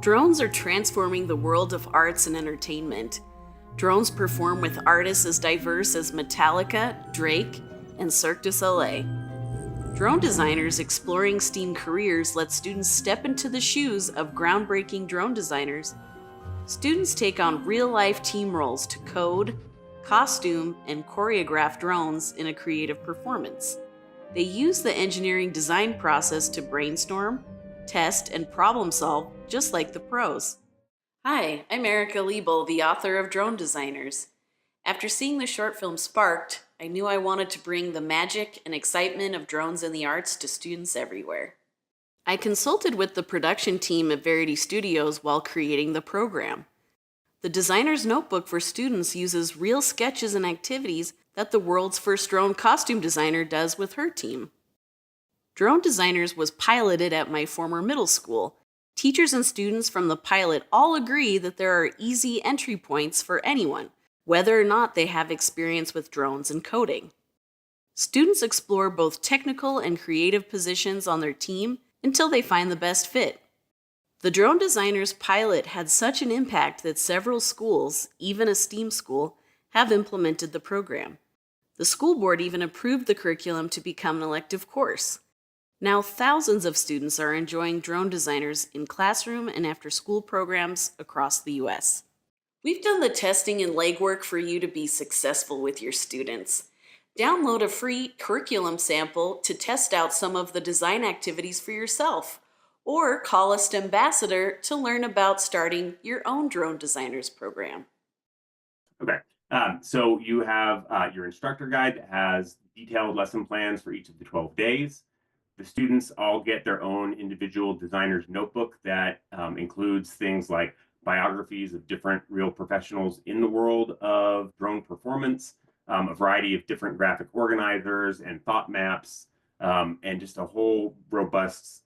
Drones are transforming the world of arts and entertainment. Drones perform with artists as diverse as Metallica, Drake, and Cirque du Soleil. Drone designers exploring STEAM careers let students step into the shoes of groundbreaking drone designers. Students take on real-life team roles to code, costume, and choreograph drones in a creative performance. They use the engineering design process to brainstorm, test, and problem solve just like the pros. Hi, I'm Erica Liebel, the author of Drone Designers. After seeing the short film Sparked, I knew I wanted to bring the magic and excitement of drones in the arts to students everywhere. I consulted with the production team at Verity Studios while creating the program. The designer's notebook for students uses real sketches and activities that the world's first drone costume designer does with her team. Drone Designers was piloted at my former middle school. Teachers and students from the pilot all agree that there are easy entry points for anyone, whether or not they have experience with drones and coding. Students explore both technical and creative positions on their team until they find the best fit. The Drone Designers pilot had such an impact that several schools, even a STEAM school, have implemented the program. The school board even approved the curriculum to become an elective course. Now thousands of students are enjoying Drone Designers in classroom and after-school programs across the U.S. We've done the testing and legwork for you to be successful with your students. Download a free curriculum sample to test out some of the design activities for yourself, or call a STEM ambassador to learn about starting your own Drone Designers program. Okay, so you have your instructor guide that has detailed lesson plans for each of the 12 days. The students all get their own individual designer's notebook that includes things like biographies of different real professionals in the world of drone performance, a variety of different graphic organizers and thought maps, and just a whole robust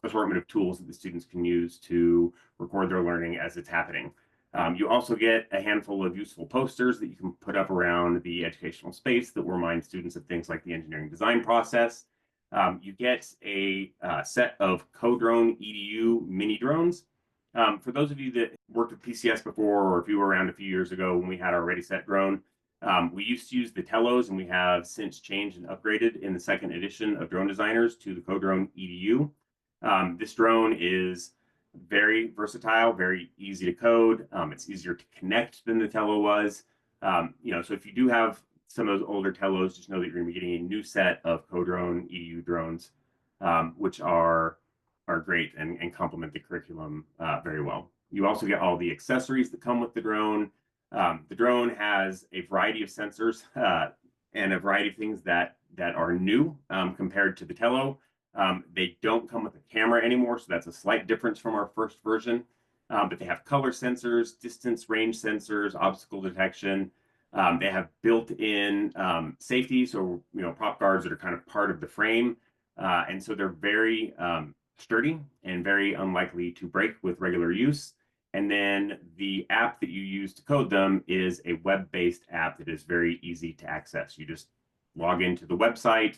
assortment of tools that the students can use to record their learning as it's happening. You also get a handful of useful posters that you can put up around the educational space that will remind students of things like the engineering design process. You get a set of co-drone EDU mini drones. For those of you that worked with PCS before, or if you were around a few years ago when we had our Ready Set drone, we used to use the Tellos, and we have since changed and upgraded in the second edition of Drone Designers to the co-drone EDU. This drone is very versatile, very easy to code. It's easier to connect than the Tello was. So if you do have some of those older Tellos, just know that you're going to be getting a new set of co-drone EDU drones, which are great and complement the curriculum very well. You also get all the accessories that come with the drone. The drone has a variety of sensors and a variety of things that are new compared to the Tello. They don't come with a camera anymore, so that's a slight difference from our first version. But they have color sensors, distance range sensors, obstacle detection. They have built-in safety, so prop guards that are kind of part of the frame, and so they're very sturdy and very unlikely to break with regular use. And then the app that you use to code them is a web-based app that is very easy to access. You just log into the website,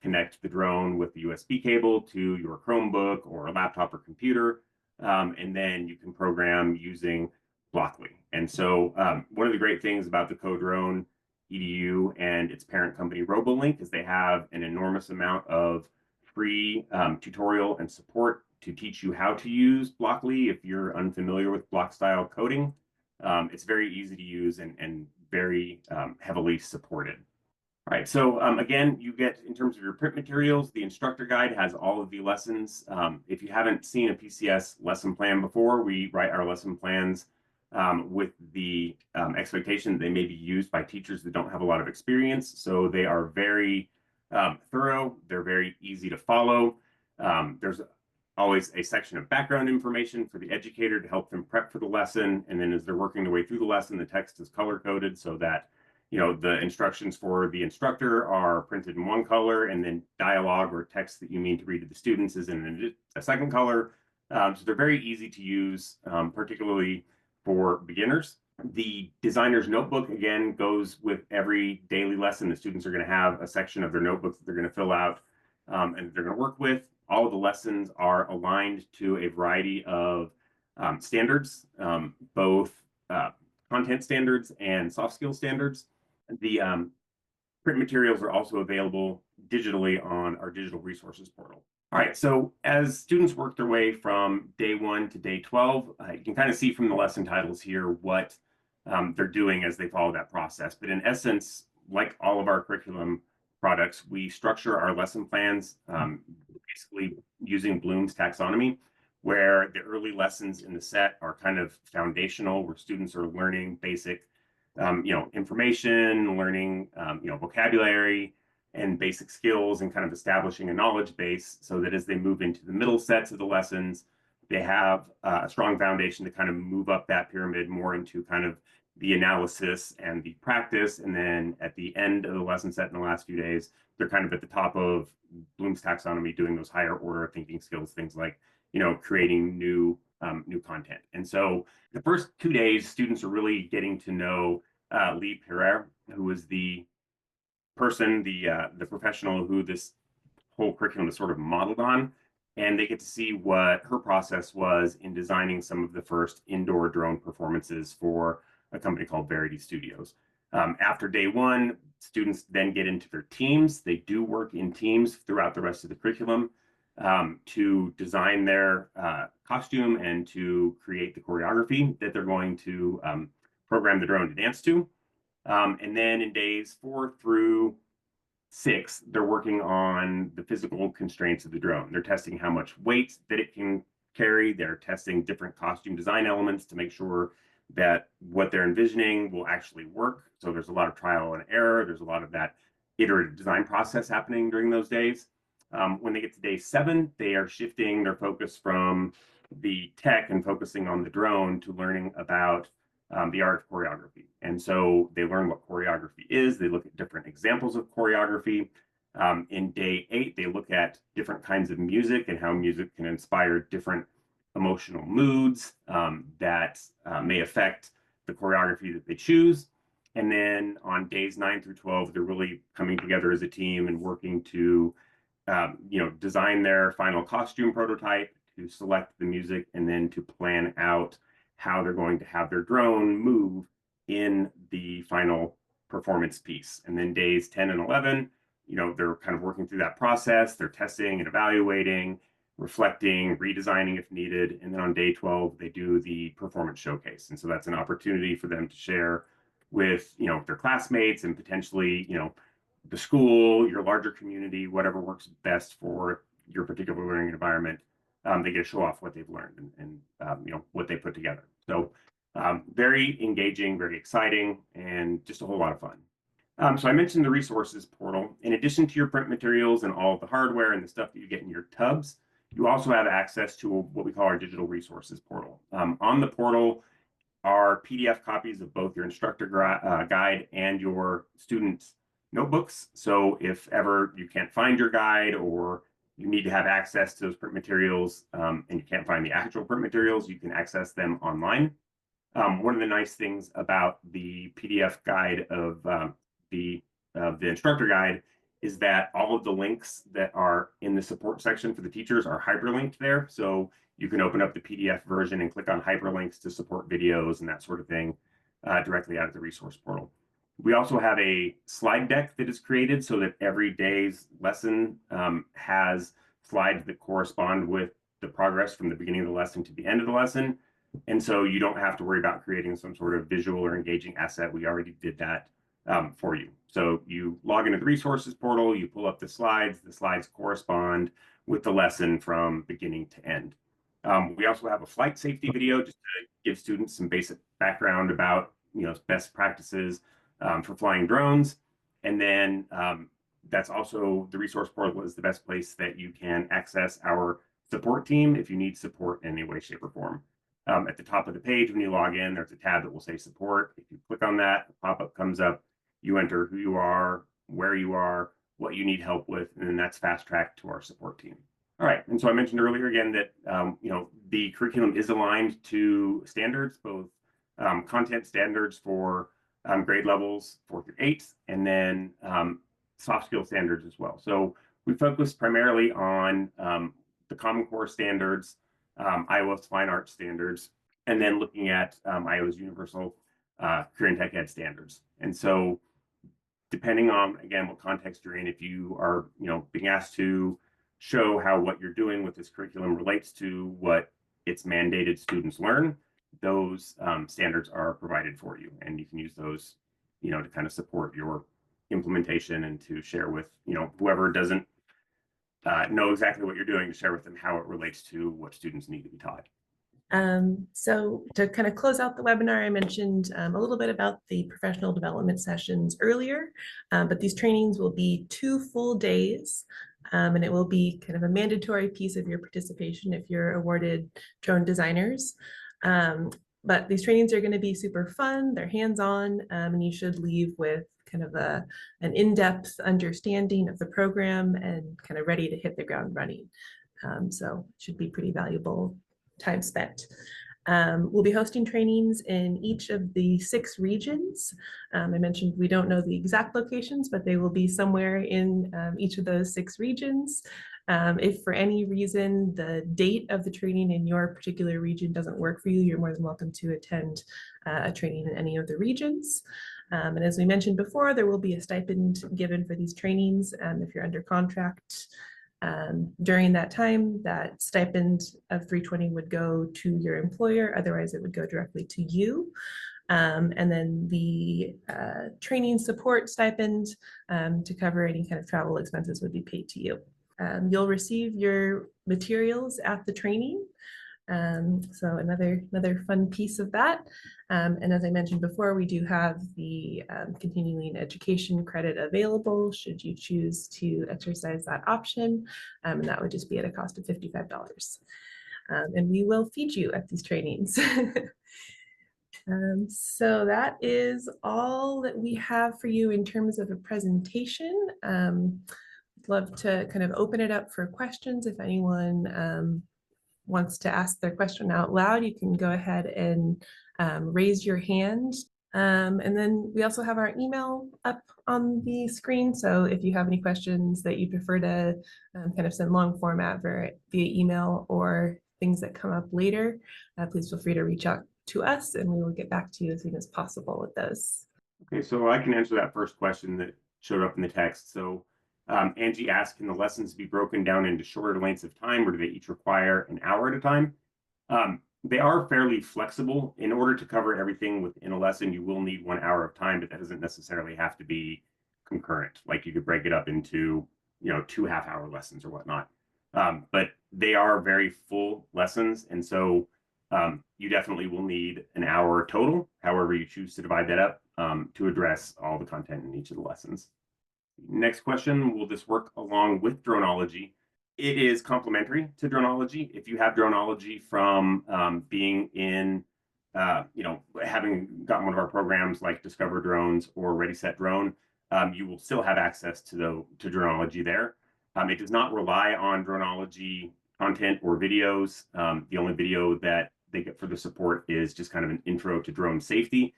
connect the drone with the USB cable to your Chromebook or a laptop or computer, and then you can program using Blockly. And so one of the great things about the co-drone EDU and its parent company RoboLink is they have an enormous amount of free tutorial and support to teach you how to use Blockly if you're unfamiliar with block style coding. It's very easy to use and very heavily supported. All right, so again, you get, in terms of your print materials, the instructor guide has all of the lessons. If you haven't seen a PCS lesson plan before, we write our lesson plans with the expectation that they may be used by teachers that don't have a lot of experience. So they are very thorough. They're very easy to follow. There's always a section of background information for the educator to help them prep for the lesson. And then as they're working their way through the lesson, the text is color coded so that the instructions for the instructor are printed in one color, and then dialogue or text that you mean to read to the students is in a second color. So they're very easy to use, particularly for beginners. The designer's notebook, again, goes with every daily lesson. The students are going to have a section of their notebook that they're going to fill out and they're going to work with. All of the lessons are aligned to a variety of standards, both content standards and soft skill standards. The print materials are also available digitally on our digital resources portal. All right, so as students work their way from day 1 to day 12, you can kind of see from the lesson titles here what they're doing as they follow that process. But in essence, like all of our curriculum products, we structure our lesson plans basically using Bloom's taxonomy, where the early lessons in the set are kind of foundational, where students are learning basic information, learning, vocabulary and basic skills, and kind of establishing a knowledge base so that as they move into the middle sets of the lessons, they have a strong foundation to kind of move up that pyramid more into kind of the analysis and the practice. And then at the end of the lesson set in the last few days, they're kind of at the top of Bloom's taxonomy, doing those higher order thinking skills, things like, creating new content. And so the first 2 days, students are really getting to know Lee Pereira, who is the person, the professional who this whole curriculum is sort of modeled on. And they get to see what her process was in designing some of the first indoor drone performances for a company called Verity Studios. After day 1, students then get into their teams. They do work in teams throughout the rest of the curriculum to design their costume and to create the choreography that they're going to program the drone to dance to. And then in days 4 through 6, they're working on the physical constraints of the drone. They're testing how much weight that it can carry. They're testing different costume design elements to make sure that what they're envisioning will actually work. So there's a lot of trial and error. There's a lot of that iterative design process happening during those days. When they get to day 7, they are shifting their focus from the tech and focusing on the drone to learning about the art of choreography. And so they learn what choreography is. They look at different examples of choreography. In day 8, they look at different kinds of music and how music can inspire different emotional moods that may affect the choreography that they choose. And then on days 9 through 12, they're really coming together as a team and working to design their final costume prototype, to select the music, and then to plan out how they're going to have their drone move in the final performance piece. And then days 10 and 11, they're kind of working through that process. They're testing and evaluating, reflecting, redesigning if needed. And then on day 12, they do the performance showcase. And so that's an opportunity for them to share with, their classmates and potentially, the school, your larger community, whatever works best for your particular learning environment. They get to show off what they've learned and what they put together. So very engaging, very exciting, and just a whole lot of fun. So I mentioned the resources portal. In addition to your print materials and all of the hardware and the stuff that you get in your tubs, you also have access to what we call our digital resources portal. On the portal are PDF copies of both your instructor guide and your student notebooks. So if ever you can't find your guide, or you need to have access to those print materials and you can't find the actual print materials, you can access them online. One of the nice things about the PDF guide of the instructor guide is that all of the links that are in the support section for the teachers are hyperlinked there. So you can open up the PDF version and click on hyperlinks to support videos and that sort of thing directly out of the resource portal. We also have a slide deck that is created so that every day's lesson has slides that correspond with the progress from the beginning of the lesson to the end of the lesson. And so you don't have to worry about creating some sort of visual or engaging asset. We already did that for you. So you log into the resources portal, you pull up the slides correspond with the lesson from beginning to end. We also have a flight safety video just to give students some basic background about best practices for flying drones. And then that's also, the resource portal is the best place that you can access our support team if you need support in any way, shape, or form. At the top of the page, when you log in, there's a tab that will say support. If you click on that, a pop-up comes up. You enter who you are, where you are, what you need help with, and then that's fast-tracked to our support team. All right, and so I mentioned earlier again that the curriculum is aligned to standards, both content standards for grade levels 4 through 8, and then soft skill standards as well. So we focus primarily on the Common Core standards Iowa's Fine Arts Standards, and then looking at Iowa's Universal Career and Tech Ed Standards. And so depending on, again, what context you're in, if you are, being asked to show how what you're doing with this curriculum relates to what its mandated students learn, those standards are provided for you, and you can use those, to kind of support your implementation and to share with, whoever doesn't know exactly what you're doing, to share with them how it relates to what students need to be taught. So to kind of close out the webinar, I mentioned a little bit about the professional development sessions earlier, but these trainings will be 2 full days, and it will be kind of a mandatory piece of your participation if you're awarded drone designers. But these trainings are going to be super fun, they're hands-on, and you should leave with kind of an in-depth understanding of the program and kind of ready to hit the ground running. So it should be pretty valuable time spent. We'll be hosting trainings in each of the 6 regions. I mentioned we don't know the exact locations, but they will be somewhere in each of those 6 regions. If for any reason the date of the training in your particular region doesn't work for you, you're more than welcome to attend a training in any of the regions. And as we mentioned before, there will be a stipend given for these trainings if you're under contract. During that time, that stipend of $320 would go to your employer, otherwise it would go directly to you. And then the training support stipend to cover any kind of travel expenses would be paid to you. You'll receive your materials at the training. So another fun piece of that. And as I mentioned before, we do have the continuing education credit available should you choose to exercise that option. And that would just be at a cost of $55. And we will feed you at these trainings. So that is all that we have for you in terms of a presentation. Love to kind of open it up for questions. If anyone wants to ask their question out loud, you can go ahead and raise your hand. And then we also have our email up on the screen. So if you have any questions that you prefer to kind of send long format via email or things that come up later, please feel free to reach out to us and we will get back to you as soon as possible with those. Okay, so I can answer that first question that showed up in the text. So Angie asked, can the lessons be broken down into shorter lengths of time, or do they each require an hour at a time? They are fairly flexible. In order to cover everything within a lesson, you will need 1 hour of time, but that doesn't necessarily have to be concurrent. Like you could break it up into, 2 half-hour lessons or whatnot. But they are very full lessons, and so you definitely will need an hour total, however you choose to divide that up, to address all the content in each of the lessons. Next question, will this work along with dronology? It is complementary to dronology. If you have dronology from being in, having gotten one of our programs like Discover Drones or Ready Set Drone, you will still have access to dronology there. It does not rely on dronology content or videos. The only video that they get for the support is just kind of an intro to drone safety,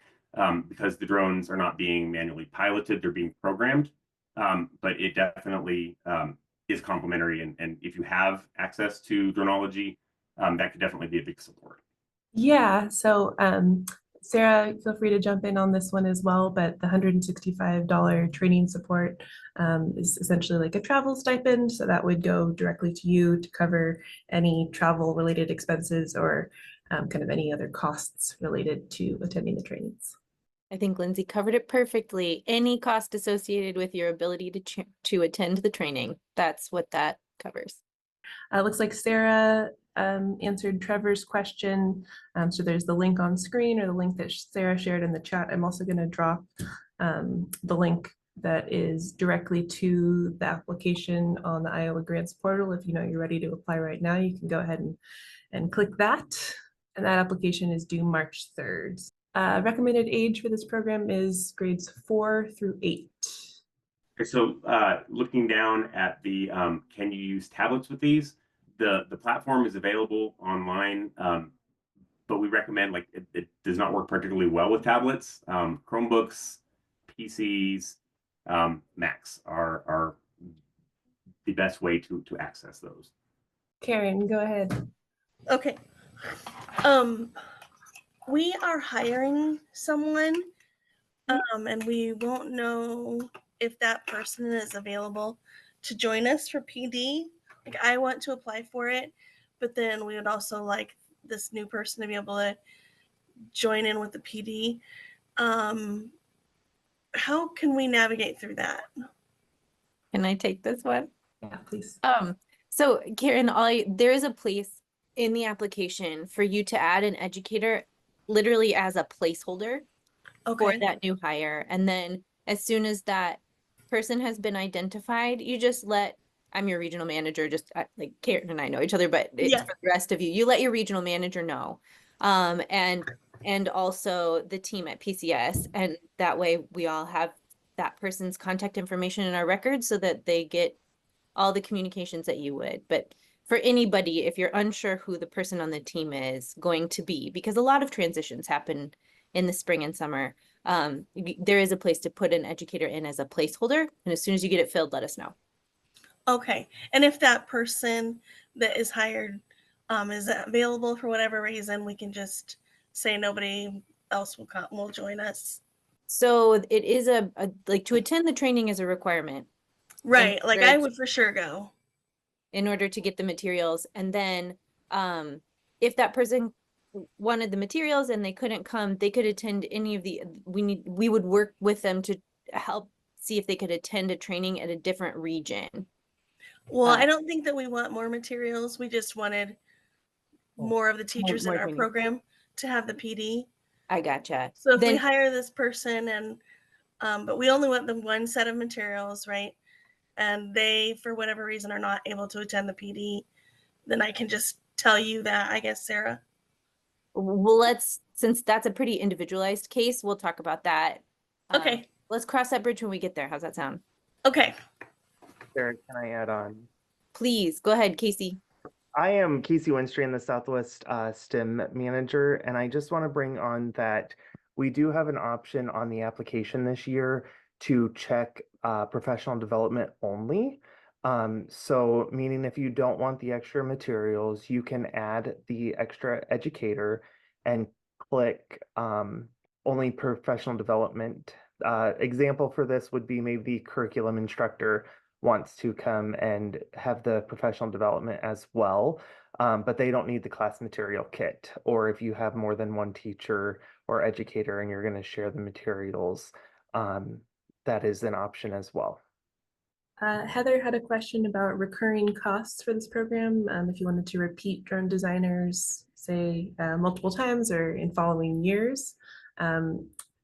because the drones are not being manually piloted, they're being programmed. But it definitely is complementary, and if you have access to dronology, that could definitely be a big support. Yeah, so Sarah, feel free to jump in on this one as well, but the $165 training support is essentially like a travel stipend, so that would go directly to you to cover any travel related expenses or kind of any other costs related to attending the trainings. I think Lindsay covered it perfectly. Any cost associated with your ability to attend the training, that's what that covers. Looks like Sarah answered Trevor's question. So there's the link on screen, or the link that Sarah shared in the chat. I'm also going to drop the link that is directly to the application on the Iowa Grants portal. If you know you're ready to apply right now, you can go ahead and click that. And that application is due March 3rd. Recommended age for this program is grades 4 through 8. Okay, so looking down at the can you use tablets with these? The platform is available online, but we recommend, it does not work particularly well with tablets. Chromebooks, PCs, Macs are the best way to access those. Karen, go ahead. Okay. We are hiring someone, and we won't know if that person is available to join us for PD. Like, I want to apply for it, but then we would also like this new person to be able to join in with the PD. How can we navigate through that? Can I take this one? Yeah, please. So Karen, there is a place in the application for you to add an educator literally as a placeholder for Okay. that new hire. And then as soon as that person has been identified, you just I'm your regional manager, just like Karen and I know each other, but it's Yeah. for the rest of you. You let your regional manager know. And also the team at PCS. And that way we all have that person's contact information in our records so that they get all the communications that you would. But for anybody, if you're unsure who the person on the team is going to be, because a lot of transitions happen in the spring and summer, there is a place to put an educator in as a placeholder. And as soon as you get it filled, let us know. Okay. And if that person that is hired is available for whatever reason, we can just say nobody else will join us. So it is like to attend the training is a requirement. Right. Like I would for sure go. In order to get the materials. And then if that person wanted the materials and they couldn't come, they could attend any of we would work with them to help see if they could attend a training at a different region. Well, I don't think that we want more materials. We just wanted more of the teachers more in our training. program to have the PD. I gotcha. So if we hire this person and but we only want them one set of materials, right? And they, for whatever reason, are not able to attend the PD, then I can just tell you that, I guess, Sarah. Well, since that's a pretty individualized case, we'll talk about that. Okay. Let's cross that bridge when we get there. How's that sound? Okay. Sarah, can I add on? Please, go ahead, Casey. I am Casey Winstry, the Southwest STEM manager, and I just want to bring on that we do have an option on the application this year to check professional development only. So meaning if you don't want the extra materials, you can add the extra educator and click only professional development. Example for this would be maybe the curriculum instructor wants to come and have the professional development as well, but they don't need the class material kit. Or if you have more than one teacher or educator and you're going to share the materials, that is an option as well. Heather had a question about recurring costs for this program. If you wanted to repeat drone designers, say multiple times or in following years,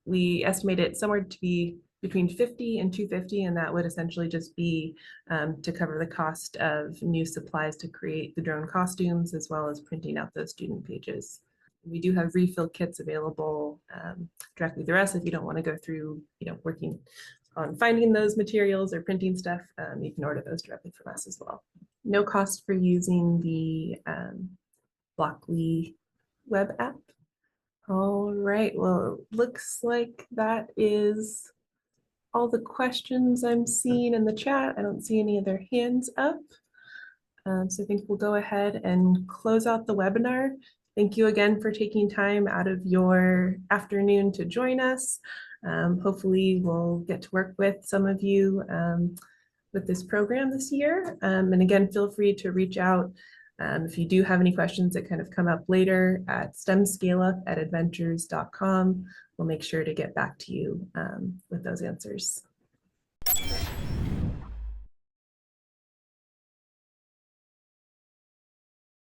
we estimate it somewhere to be between $50 and $250, and that would essentially just be to cover the cost of new supplies to create the drone costumes, as well as printing out those student pages. We do have refill kits available directly through us if you don't want to go through, working on finding those materials or printing stuff. You can order those directly from us as well. No cost for using the Blockly web app. All right, well, it looks like that is all the questions I'm seeing in the chat. I don't see any other hands up. So I think we'll go ahead and close out the webinar. Thank you again for taking time out of your afternoon to join us. Hopefully we'll get to work with some of you with this program this year. And again, feel free to reach out if you do have any questions that kind of come up later at stemscaleup@adventures.com. We'll make sure to get back to you with those answers.